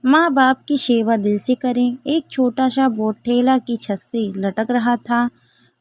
माँ बाप की सेवा दिल से करें। एक छोटा सा बोर्ड ठेला की छत से लटक रहा था।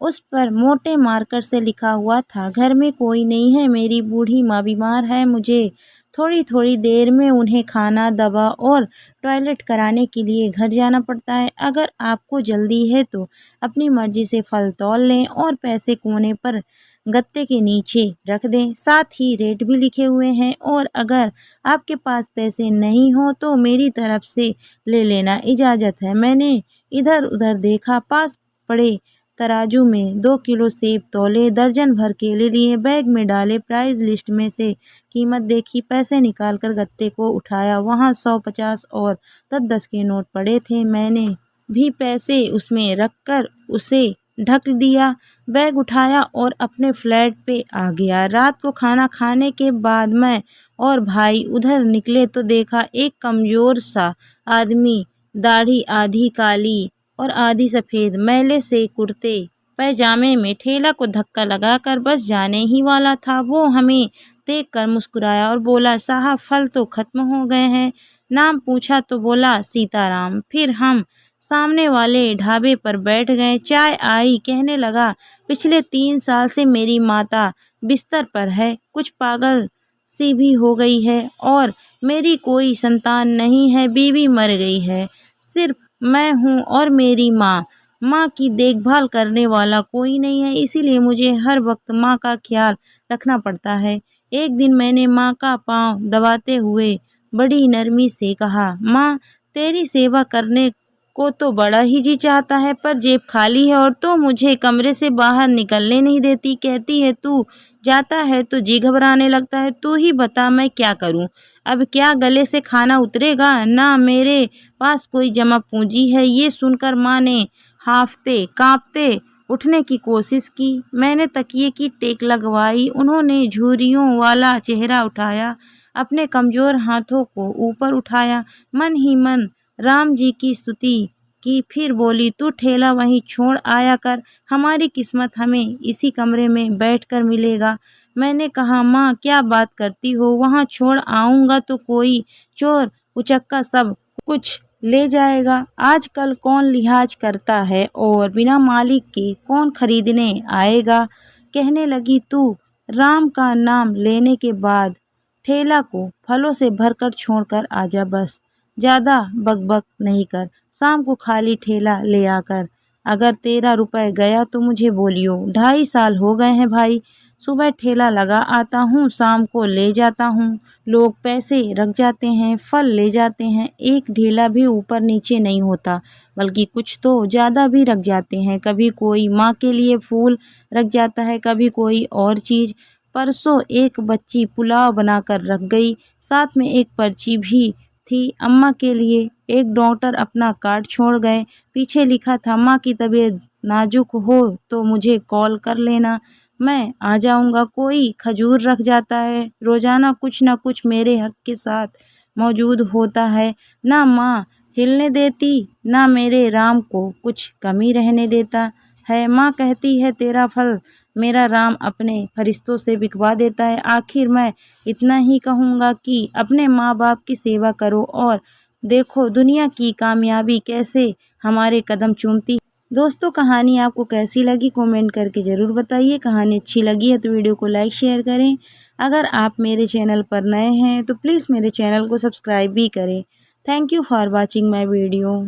उस पर मोटे मार्कर से लिखा हुआ था, घर में कोई नहीं है, मेरी बूढ़ी माँ बीमार है, मुझे थोड़ी थोड़ी देर में उन्हें खाना, दवा और टॉयलेट कराने के लिए घर जाना पड़ता है। अगर आपको जल्दी है तो अपनी मर्जी से फल तौल लें और पैसे कोने पर गत्ते के नीचे रख दें। साथ ही रेट भी लिखे हुए हैं और अगर आपके पास पैसे नहीं हो तो मेरी तरफ से ले लेना, इजाज़त है। मैंने इधर उधर देखा, पास पड़े तराजू में 2 किलो सेब तौले, दर्जन भर केले लिए, बैग में डाले, प्राइस लिस्ट में से कीमत देखी, पैसे निकालकर गत्ते को उठाया। वहाँ 100, 50 और 10-10 के नोट पड़े थे। मैंने भी पैसे उसमें रखकर उसे ढक दिया, बैग उठाया और अपने फ्लैट पे आ गया। रात को खाना खाने के बाद मैं और भाई उधर निकले तो देखा एक कमज़ोर सा आदमी, दाढ़ी आधी काली और आधी सफ़ेद, मैले से कुर्ते पैजामे में ठेला को धक्का लगाकर बस जाने ही वाला था। वो हमें देख कर मुस्कुराया और बोला, साहब फल तो ख़त्म हो गए हैं। नाम पूछा तो बोला सीताराम। फिर हम सामने वाले ढाबे पर बैठ गए। चाय आई, कहने लगा, पिछले 3 साल से मेरी माता बिस्तर पर है, कुछ पागल सी भी हो गई है और मेरी कोई संतान नहीं है, बीवी मर गई है, सिर्फ मैं हूँ और मेरी माँ। माँ की देखभाल करने वाला कोई नहीं है, इसीलिए मुझे हर वक्त माँ का ख्याल रखना पड़ता है। एक दिन मैंने माँ का पाँव दबाते हुए बड़ी नरमी से कहा, माँ तेरी सेवा करने को तो बड़ा ही जी चाहता है, पर जेब खाली है और तो मुझे कमरे से बाहर निकलने नहीं देती। कहती है तू जाता है तो जी घबराने लगता है। तू ही बता मैं क्या करूं? अब क्या गले से खाना उतरेगा? ना मेरे पास कोई जमा पूंजी है। ये सुनकर माँ ने हांफते कांपते उठने की कोशिश की। मैंने तकिए की टेक लगवाई। उन्होंने झुर्रियों वाला चेहरा उठाया, अपने कमज़ोर हाथों को ऊपर उठाया, मन ही मन राम जी की स्तुति की, फिर बोली, तू ठेला वहीं छोड़ आया कर, हमारी किस्मत हमें इसी कमरे में बैठकर मिलेगा। मैंने कहा, माँ क्या बात करती हो, वहाँ छोड़ आऊँगा तो कोई चोर उचक्का सब कुछ ले जाएगा। आजकल कौन लिहाज करता है और बिना मालिक के कौन खरीदने आएगा। कहने लगी, तू राम का नाम लेने के बाद ठेला को फलों से भरकर छोड़कर आजा, बस ज़्यादा बकबक नहीं कर। शाम को खाली ठेला ले आकर अगर 13 रुपए गया तो मुझे बोलियो। 2.5 साल हो गए हैं भाई, सुबह ठेला लगा आता हूँ, शाम को ले जाता हूँ। लोग पैसे रख जाते हैं, फल ले जाते हैं, एक ढेला भी ऊपर नीचे नहीं होता, बल्कि कुछ तो ज़्यादा भी रख जाते हैं। कभी कोई माँ के लिए फूल रख जाता है, कभी कोई और चीज़। परसों एक बच्ची पुलाव बनाकर रख गई, साथ में एक पर्ची भी थी अम्मा के लिए। एक डॉक्टर अपना कार्ड छोड़ गए, पीछे लिखा था, माँ की तबीयत नाजुक हो तो मुझे कॉल कर लेना, मैं आ जाऊँगा। कोई खजूर रख जाता है, रोज़ाना कुछ न कुछ मेरे हक के साथ मौजूद होता है। ना माँ हिलने देती, ना मेरे राम को कुछ कमी रहने देता है। माँ कहती है, तेरा फल मेरा राम अपने फरिश्तों से बिकवा देता है। आखिर मैं इतना ही कहूँगा कि अपने माँ बाप की सेवा करो और देखो दुनिया की कामयाबी कैसे हमारे कदम चूमती। दोस्तों कहानी आपको कैसी लगी कमेंट करके ज़रूर बताइए। कहानी अच्छी लगी है तो वीडियो को लाइक शेयर करें। अगर आप मेरे चैनल पर नए हैं तो प्लीज़ मेरे चैनल को सब्सक्राइब भी करें। Thank you for watching my video.